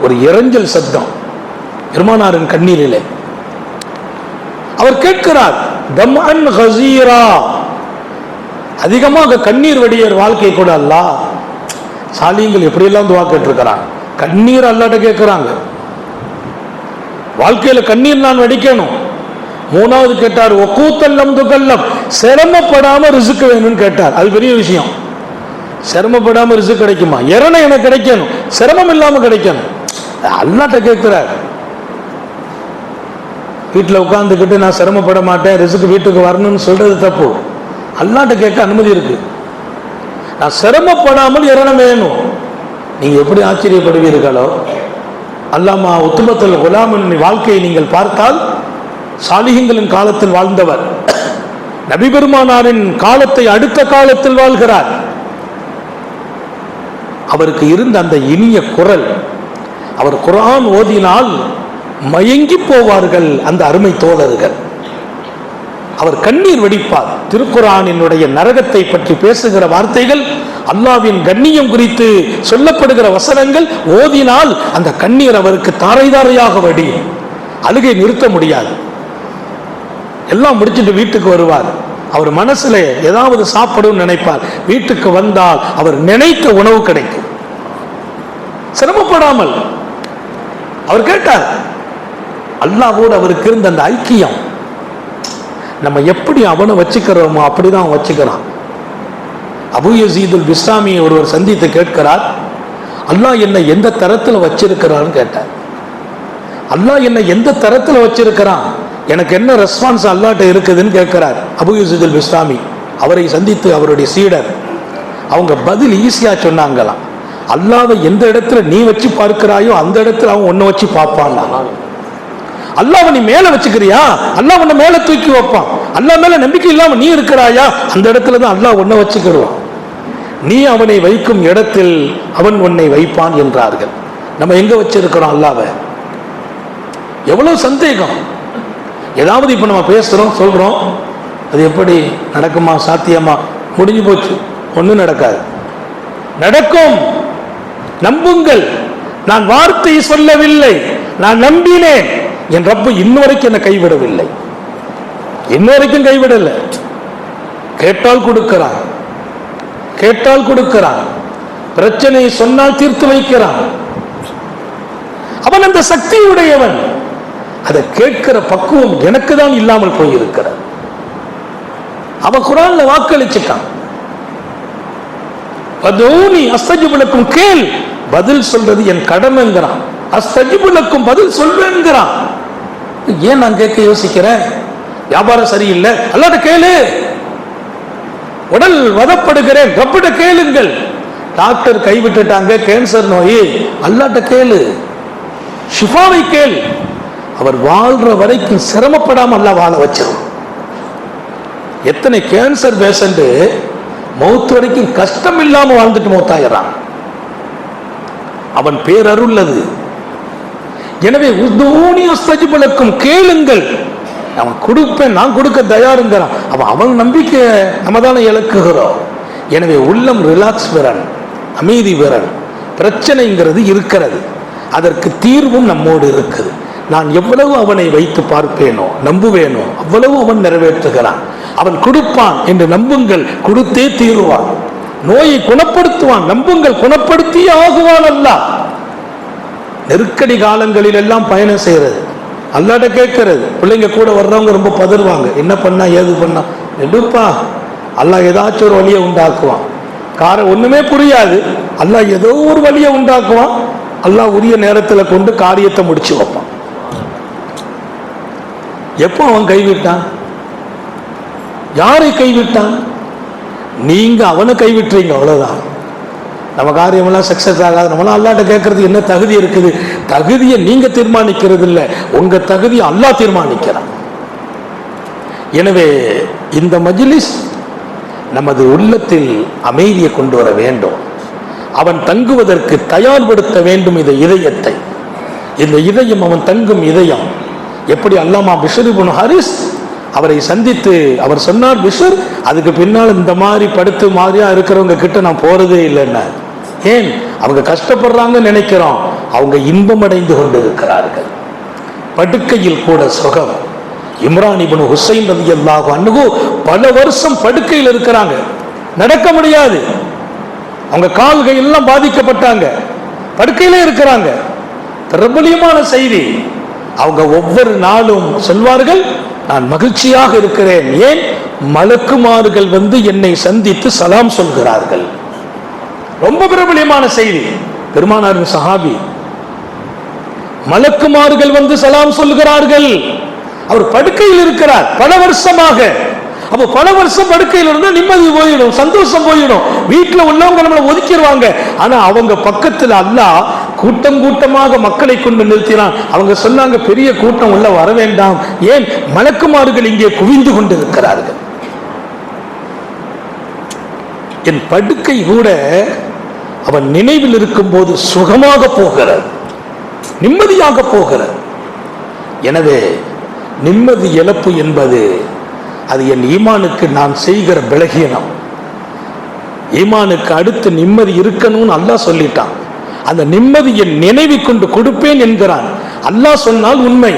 ஒரு இறைஞ்சல் சப்தம் பெருமானாரின் கண்ணீரிலே. அவர் கேட்கிறார், தம்அன் கஸீரா, அதிகமாக கண்ணீர் வடியர் வாழ்க்கை கூட. அல்லாஹ் சாலியங்கள் எப்படியெல்லாம் துஆ கேட்டிருக்கிறாங்க. கண்ணீர் அல்லாஹ்ட்ட கேட்கிறாங்க. வாழ்க்கையில கண்ணீர் நான் வடிக்கணும். மூணாவது கேட்டார், ஒக்கூத்தல்லம் துகல்லம், சிரமப்படாம ரிஸ்க் வேணும்னு கேட்டார். அது பெரிய விஷயம். சிரமப்படாம ரிஸ்க் கிடைக்குமா? இரணை எனக்கு கிடைக்கணும், சிரமம் இல்லாம கிடைக்கணும். அல்லாஹ்ட்ட கேட்கிறார். வீட்டில் உட்கார்ந்துக்கிட்டு நான் சிரமப்பட மாட்டேன், ரிஸ்க் வீட்டுக்கு வரணும்னு சொல்றது தப்பு. அல்லாஹ்ட்ட கேட்க அனுமதி இருக்கு. நான் சிரமப்படாமல் இரணம் வேணும். நீங்க எப்படி ஆச்சரியப்படுவீர்களோ, அல்லாமா உத்பத்துல் குலாமின் வாழ்க்கையை நீங்கள் பார்த்தால், சாலிஹீன்களின் காலத்தில் வாழ்ந்தவர், நபி பெருமானாரின் காலத்தை அடுத்த காலத்தில் வாழ்கிறார். அவருக்கு இருந்த அந்த இனிய குரல், அவர் குர்ஆன் ஓதினால் மயங்கி போவார்கள் அந்த அருமை தோழர்கள். அவர் கண்ணீர் வடிப்பார். திருக்குர்ஆனினுடைய நரகத்தை பற்றி பேசுகிற வார்த்தைகள், அல்லாஹ்வின் கண்ணியம் குறித்து சொல்லப்படுகிற வசனங்கள் ஓதினால் அந்த கண்ணீர் அவருக்கு தாரை தாரையாக வடியும். அழுகை நிறுத்த முடியாது. எல்லாம் முடிச்சுட்டு வீட்டுக்கு வருவார். அவர் மனசுல ஏதாவது சாப்பிடும் நினைப்பார். வீட்டுக்கு வந்தால் அவர் நினைத்த உணவு கிடைக்கும். சிரமப்படாமல் அவர் கேட்டார். அல்லாஹ்வோடு அவருக்கு இருந்த அந்த ஐக்கியம், நம்ம எப்படி அவனை வச்சுக்கிறோமோ அப்படிதான் வச்சுக்கிறான். அபூ யஸீதுல் பிஸ்தாமி ஒருவர் சந்தித்து கேட்கிறார், அல்லாஹ் என்னை எந்த தரத்தில் வச்சிருக்கிறான்னு கேட்டார். அல்லாஹ் என்னை எந்த தரத்தில் வச்சிருக்கிறான், எனக்கு என்ன ரெஸ்பான்ஸ் அல்லாஹ்ட்ட இருக்குதுன்னு கேட்கிறார் அபூ யஸீதுல் பிஸ்தாமி. அவரை சந்தித்து அவருடைய சீடர் அவங்க பதில் ஈஸியா சொன்னாங்களாம், அல்லாஹ்வை எந்த இடத்துல நீ வச்சு பார்க்கிறாயோ அந்த இடத்துல அவன் ஒன்ன வச்சு பார்ப்பான். அல்லாஹ் நீ மேல வச்சுக்கிறியா, அல்லாஹ் உன்னை மேல தூக்கி வைப்பான். அல்லாஹ் மேல நம்பிக்கை இல்லாம நீ இருக்கிறாயா, அந்த இடத்துல தான் அல்லாஹ் உன்னை வச்சுக்கிடுவான். நீ அவனை வைக்கும் இடத்தில் அவன் உன்னை வைப்பான் என்றார்கள். நம்ம எங்க வச்சிருக்கிறோம் அல்லாஹ்வை? எவ்வளவு சந்தேகம். ஏதாவது இப்ப நம்ம பேசுறோம் சொல்றோம், அது எப்படி நடக்குமா, சாத்தியமா? முடிஞ்சு போச்சு, ஒண்ணும் நடக்காது. நடக்கும், நம்புங்கள். நான் வார்த்தை சொல்லவில்லை, நான் நம்பினேன். என் ரப்பு இன்னுவரைக்கும் என்னை கைவிடவில்லை, இன்னுவரைக்கும் கைவிடல. கேட்டால் கொடுக்கிறான், கேட்டால் கொடுக்கிறான். பிரச்சனையை சொன்னால் தீர்த்து வைக்கிறான். அவன் அந்த சக்தி உடையவன். அதை கேட்கிற பக்குவம் எனக்கு தான் இல்லாமல் போயிருக்கிறார். அவன் குர்ஆன்ல வாக்களிச்சுட்டான், வதூனி அஸ்தஜிபு லக்கும், கேள், பதில் சொல்றது என் கடமைங்கிறான். அஸ்தஜிபு லக்கும், பதில் சொல்வேங்கிறான். ஏன் நான் கேட்க யோசிக்கிறேன்? வியாபாரம் சரியில்லை, அல்லாஹ்ட்ட கேளு. உடல் வதப்படுகிறேன், ரப்பிட்ட கேளுங்கள். டாக்டர் கைவிட்டுட்டாங்க, கேன்சர் நோய், அல்லாஹ்ட்ட கேளு, ஷிஃபாவை கேள். அவர் வாழ்ற வரைக்கும் சிரமப்படாம அல்லாஹ் வாழ வச்சிருவான். எத்தனை கேன்சர் பேஷண்ட் மௌத் வரைக்கும் கஷ்டம் இல்லாம வாழ்ந்துட்டு மௌத்தாயிரான். அவன் பேரருள்ளது. எனவே உதூனி அஸ்தஜிபு லக்கும், கேளுங்கள், அவன் கொடுப்பேன், நான் கொடுக்க தயாருங்கிறான். அவன் நம்பிக்கை நம்ம தானே இழக்குகிறோம். எனவே உள்ளம் ரிலாக்ஸ் பெறணும். அமைதி பெறணும். பிரச்சனைங்கிறது இருக்கிறது, அதற்கு தீர்வும் நம்மோடு இருக்குது. நான் எவ்வளவு அவனை வைத்து பார்ப்பேனோ நம்புவேனோ அவ்வளவு அவன் நிறைவேற்றுகிறான். அவன் கொடுப்பான் என்று நம்புங்கள், கொடுத்தே தீருவான். நோயை குணப்படுத்துவான், நம்புங்கள், குணப்படுத்தியே ஆகுவான். அல்லாஹ் நெருக்கடி காலங்களில் எல்லாம் பயணம் செய்யறது, அல்லாஹ்ட்ட கேட்கறது. பிள்ளைங்க கூட வர்றவங்க ரொம்ப பதறுவாங்க, என்ன பண்ணா ஏது பண்ணா, எடுப்பா அல்லாஹ் ஏதாச்சும் ஒரு வழியை உண்டாக்குவான். ஒண்ணுமே புரியாது, அல்லாஹ் ஏதோ ஒரு வழியை உண்டாக்குவான். அல்லாஹ் உரிய நேரத்தில் கொண்டு காரியத்தை முடிச்சு வைப்பான். எப்போ அவன் கைவிட்டான்? யாரை கைவிட்டான்? நீங்க அவனை கைவிட்டுறீங்க, அவ்வளவுதான். நம்ம காரியமெல்லாம் சக்சஸ் ஆகாது. நம்மளாம் அல்லாஹ்ட்ட கேட்கறது என்ன தகுதி இருக்குது? தகுதியை நீங்க தீர்மானிக்கிறது இல்லை, உங்க தகுதியை அல்லாஹ் தீர்மானிக்கிறான். எனவே இந்த மஜ்லிஸ் நமது உள்ளத்தில் அமைதியை கொண்டு வர வேண்டும். அவன் தங்குவதற்கு தயார்படுத்த வேண்டும் இந்த இதயத்தை. இந்த இதயம் அவன் தங்கும் இதயம். எப்படி அல்லாமா பிஷர் இப்னு ஹாரிஸ் அவரை சந்தித்து அவர் சொன்னார், பிஷர் அதுக்கு பின்னால் இந்த மாதிரி படுத்து மாதிரியா இருக்கிறவங்க கிட்ட நான் போறதே இல்லைன்னா. ஏன்? அவங்க கஷ்டப்படுறாங்கன்னு நினைக்கிறோம், அவங்க இன்பம் அடைந்து கொண்டு இருக்கிறார்கள். படுக்கையில் கூட சுகம். இம்ரான் இப்னு ஹுசைன் ரலியல்லாஹு அன்ஹு பல வருஷம் படுக்கையில் இருக்கிறாங்க, நடக்க முடியாது. அவங்க கால்கள் எல்லாம் பாதிக்கப்பட்டாங்க, படுக்கையிலே இருக்கிறாங்க. பிரபலியமான செய்தி. அவங்க ஒவ்வொரு நாளும் சொல்வார்கள், நான் மகிழ்ச்சியாக இருக்கிறேன். ஏன்? மலக்குமார்கள் வந்து என்னை சந்தித்து சலாம் சொல்கிறார்கள். ரொம்ப பிரபலியமான செய்தி. பெருமானாரின் சஹாபி, மலக்குமார்கள் வந்து சலாம் சொல்கிறார்கள். அவர் படுக்கையில் இருக்கிறார் பல வருஷமாக. அப்ப பல வருஷம் படுக்கையில் இருந்தா நிம்மதி போயிடும், சந்தோஷம் போயிடும். வீட்டுல உள்ளவங்க நம்மளை ஒதுக்கிடுவாங்க. ஆனா அவங்க பக்கத்துல அல்லாஹ் கூட்டம் கூட்டமாக மக்களை கொண்டு நிறுத்தினான். அவங்க சொன்னாங்க, பெரிய கூட்டம் உள்ள வர வேண்டாம். ஏன்? மலக்குமார்கள் இங்கே குவிந்து கொண்டிருக்கிறார்கள். என் படுக்கை கூட அவன் நினைவில் இருக்கும் போது சுகமாக போகிறது, நிம்மதியாக போகிறது. எனவே நிம்மதி இழப்பு என்பது அது என் ஈமானுக்கு நான் செய்கிற பலகீனம். ஈமானுக்கு அடுத்து நிம்மதி இருக்கணும்னு அல்லாஹ் சொல்லிட்டான். அந்த நிம்மதி என் நினைவை கொண்டு கொடுப்பேன் என்கிறான். அல்லாஹ் சொன்னால் உண்மை.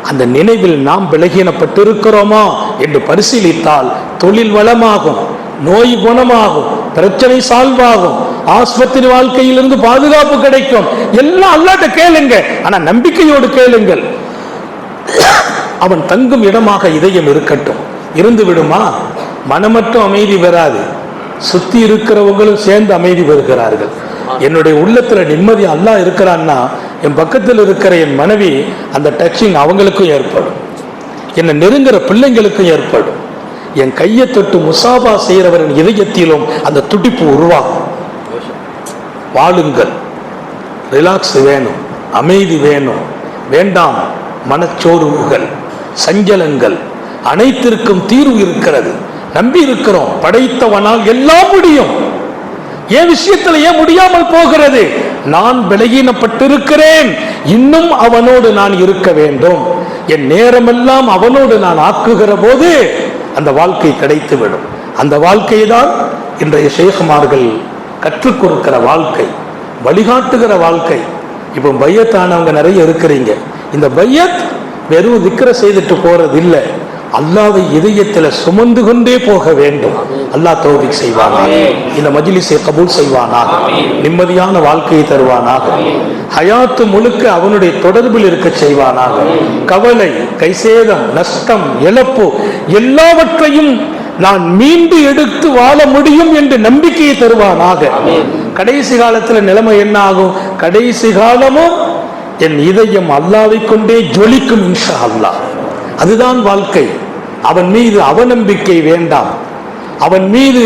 அந்த நினைவில் நாம் பலகீனப்பட்டு இருக்கிறோமா என்று பரிசீலித்தால் தொழில் வளமாகும், நோய் குணமாகும், பிரச்சனை சால்வ் ஆகும், ஆஸ்பத்திரி வாழ்க்கையிலிருந்து பாதுகாப்பு கிடைக்கும். எல்லாம் அல்லாஹ்ட்ட கேளுங்க, ஆனா நம்பிக்கையோடு கேளுங்கள். அவன் தங்கும் இடமாக இதயம் இருக்கட்டும். இருந்து விடுமா? மனமற்றும் அமைதி பெறாது, சுத்தி இருக்கிறவங்களும் சேர்ந்து அமைதி பெறுகிறார்கள். என்னுடைய உள்ளத்துல நிம்மதி அல்லாஹ் இருக்கிறான்னா என் பக்கத்தில் இருக்கிற என் மனைவி அந்த டச்சிங் அவங்களுக்கும் ஏற்படும், என்னை நெருங்குற பிள்ளைங்களுக்கும் ஏற்படும். என் கையை தொட்டு முசாபா செய்கிறவரின் இதயத்திலும் அந்த துடிப்பு உருவாகும். வாழுங்கள், ரிலாக்ஸ் வேணும், அமைதி வேணும். வேண்டாம் மனச்சோர்வுகள், சஞ்சலங்கள், அனைத்திற்கும் தீர்வு இருக்கிறது. நம்பி இருக்கிறோம், படைத்தவனால் எல்லாம் முடியும். என் விஷயத்தில் ஏன் முடியாமல் போகிறது? நான் பலகீனப்பட்டிருக்கிறேன், இன்னும் அவனோடு நான் இருக்க வேண்டும். என் நேரமெல்லாம் அவனோடு நான் ஆக்குகிற போது அந்த வாழ்க்கை கிடைத்துவிடும். அந்த வாழ்க்கை தான் இன்றைய ஷேகுமார்கள் கற்றுக் கொடுக்கிற வாழ்க்கை, வழிகாட்டுகிற வாழ்க்கை. இப்போ பையத்தானவங்க நிறைய இருக்கிறீங்க. இந்த பையத் வெறும் திக்ர செய்துட்டு போறது இல்லை, அல்லாஹ்வை இதயத்தில் சுமந்து கொண்டே போக வேண்டும். அல்லாஹ் தௌஃபீக் செய்வானாக, இந்த மஜ்லிஸை கபூல் செய்வானாக, நிம்மதியான வாழ்க்கையை தருவானாக, ஹயாத்து முழுக்க அவனுடைய தொடர்பில் இருக்க செய்வானாக. கவலை, கைசேதம், நஷ்டம், இழப்பு எல்லாவற்றையும் நான் மீண்டு எடுத்து வாழ முடியும் என்று நம்பிக்கையை தருவானாக. கடைசி காலத்தில் நிலைமை என்ன ஆகும்? கடைசி காலமும் என் இதயம் அல்லாஹ்வை கொண்டே ஜொலிக்கும் இன்ஷா அல்லாஹ். அதுதான் வாழ்க்கை. அவன் மீது அவநம்பிக்கை வேண்டாம், அவன் மீது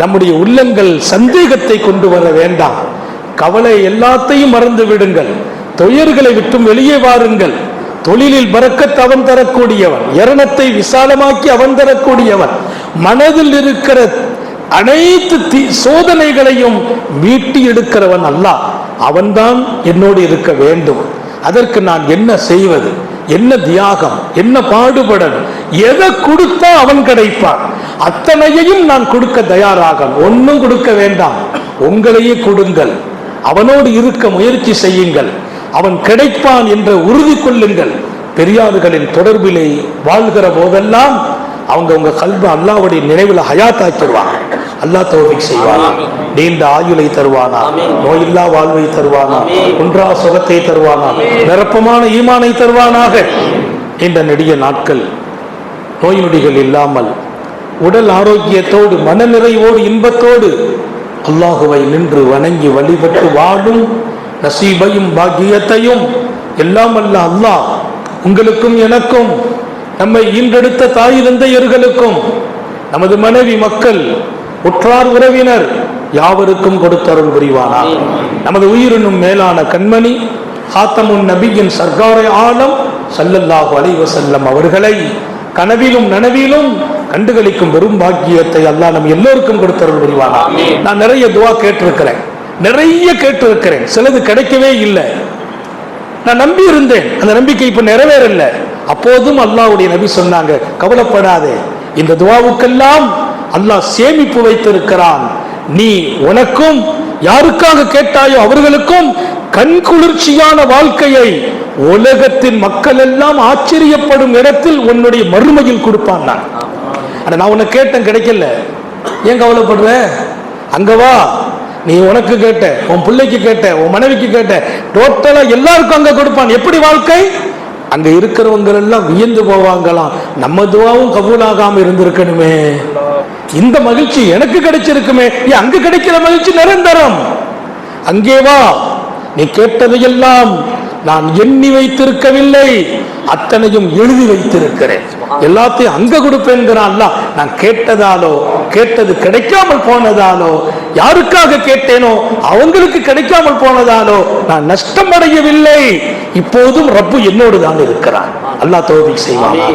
நம்முடைய உள்ளங்கள் சந்தேகத்தை கொண்டு வர வேண்டாம். கவலை எல்லாத்தையும் மறந்து விடுங்கள், துயர்களை விட்டும் வெளியே வாருங்கள். தொழிலில் பரக்கத் அவன் தரக்கூடியவன், எரணத்தை விசாலமாக்கி அவன் தரக்கூடியவன். மனதில் இருக்கிற அனைத்து சோதனைகளையும் மீட்டி எடுக்கிறவன் அல்லாஹ். அவன்தான் என்னோடு இருக்க வேண்டும். அதற்கு நான் என்ன செய்வது, என்ன தியாகம், என்ன பாடுபடணும், எதை கொடுத்தா அவன் கிடைப்பான், அத்தனையையும் நான் கொடுக்க தயாராக. ஒன்னும் கொடுக்க வேண்டாம், உங்களையே கொடுங்கள், அவனோடு இருக்க முயற்சி செய்யுங்கள், அவன் கிடைப்பான் என்ற உறுதி கொள்ளுங்கள். பெரியார்களின் தொடர்பிலே வாழ்கிற போதெல்லாம் அவங்க கல்வி அல்லாஹ்வுடைய நினைவில் ஹயாத்தாக்கிடுவாங்க. அல்லாஹ் தௌஃபீக் செய்வானா, நீண்ட ஆயுளை தருவானா, நோயில்லா வாழ்வை தருவானா, குன்றா சுகத்தை தருவானா, நிரப்பமான ஈமானை தருவானாக. இந்த நெடிய நாட்கள் நோய் நொடிகள் இல்லாமல் உடல் ஆரோக்கியத்தோடு மனநிறைவோடு இன்பத்தோடு அல்லாஹுவை நின்று வணங்கி வழிபட்டு வாழும் நசீபையும் பாக்கியத்தையும் எல்லாம் அல்ல அல்லாஹ் உங்களுக்கும் எனக்கும், நம்மை ஈன்றெடுத்த தாய் தந்தையர்களுக்கும், நமது மனைவி மக்கள் உற்றார் உறவினர் யாவருக்கும் கொடுத்தருள் புரிவானா. நமது உயிரினும் மேலான கண்மணி ஹாத்தமுன் நபியின் சர்க்காரை ஆலம் ஸல்லல்லாஹு அலைஹி வஸல்லம் அவர்களை கனவிலும் நனவிலும் கண்டுகளிக்கும் பெரும் பாக்கியத்தை அல்லாஹ் நம் எல்லோருக்கும் கொடுத்தருள் புரிவானா. நான் நிறைய துவா கேட்டிருக்கிறேன், சிலது கிடைக்கவே இல்லை. நான் நம்பி இருந்தேன், அந்த நம்பிக்கை இப்ப நிறைவேறல. அப்போதும் அல்லாஹ்வுடைய நபி சொன்னாங்க, கவலைப்படாதே, இந்த துவாவுக்கெல்லாம் அல்லாஹ் சேமிப்பு வைத்திருக்கிறான். நீ உனக்கும் யாருக்காக கேட்டாயோ அவர்களுக்கும் கண் குளிர்ச்சியான வாழ்க்கையை உலகத்தின் மக்கள் எல்லாம் ஆச்சரியப்படும் இடத்தில் உன்னுடைய மறுமையில் கொடுப்பான். நான் உன்னை கேட்டேன், கிடைக்கல, ஏன் கவலைப்படுற? அங்கவா, நீ உனக்கு கேட்ட, உன் பிள்ளைக்கு கேட்ட, உன் மனைவிக்கு கேட்ட, டோட்டலா எல்லாருக்கும் அங்க கொடுப்பான். எப்படி வாழ்க்கை? அங்க இருக்கிறவங்க எல்லாம் வியந்து போவாங்களாம், நம்ம துவாவும் கபூலாகாம இருந்திருக்கணுமே, இந்த மகிழ்ச்சி எனக்கு கிடைச்சிருக்குமே. அங்க கிடைக்கிற மகிழ்ச்சி நிரந்தரம். அங்கே வா, நீ கேட்டதையெல்லாம் நான் எண்ணி வைத்திருக்கவில்லை, அத்தனையும் எழுதி வைத்திருக்கிறேன், எல்லாத்தையும் அங்க கொடுப்பேன்கிறான். நான் கேட்டதாலோ, கேட்டது கிடைக்காமல் போனதாலோ, யாருக்காக கேட்டேனோ அவங்களுக்கு கிடைக்காமல் போனதாலோ நான் நஷ்டம் அடையவில்லை. இப்போதும் ரப்பு என்னோடு தான் இருக்கிறான். அல்லாஹ் தௌஃபீக் செய்வானா,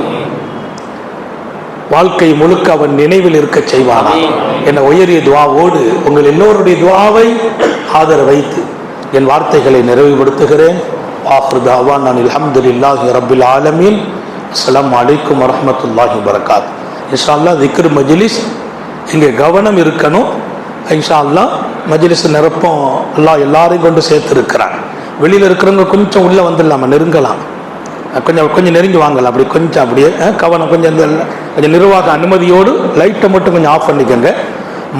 வாழ்க்கை முழுக்க அவன் நினைவில் இருக்க செய்வானா என உயரிய துஆவோடு உங்கள் எல்லோருடைய துஆவை ஆதர வைத்து என் வார்த்தைகளை நிறைவுபடுத்துகிறேன். ஆஃபிரு தஅவானா அல்ஹம்துலில்லாஹி ரப்பில் ஆலமீன். அஸ்ஸலாமு அலைக்கும் வரஹ்மத்துல்லாஹி வபரகாத்துஹு. இன்ஷா அல்லாஹ் திக்ர் மஜ்லிஸ் இங்கே கவனம் இருக்கணும். இன்ஷா அல்லாஹ் மஜ்லிஸ் நிரப்பம் அல்லாஹ் எல்லாரையும் கொண்டு சேர்த்துருக்கிறான். வெளியில் இருக்கிறவங்க கொஞ்சம் உள்ளே வந்துடலாமா, நெருங்கலாம், கொஞ்சம் நெருங்கி வாங்கலாம், அப்படி கொஞ்சம் அப்படியே கவனம் கொஞ்சம் நிர்வாக அனுமதியோடு லைட்டை மட்டும் கொஞ்சம் ஆஃப் பண்ணிக்கோங்க.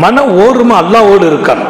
மன ஓர்மை அல்லாஹ்வோடு இருக்கான்.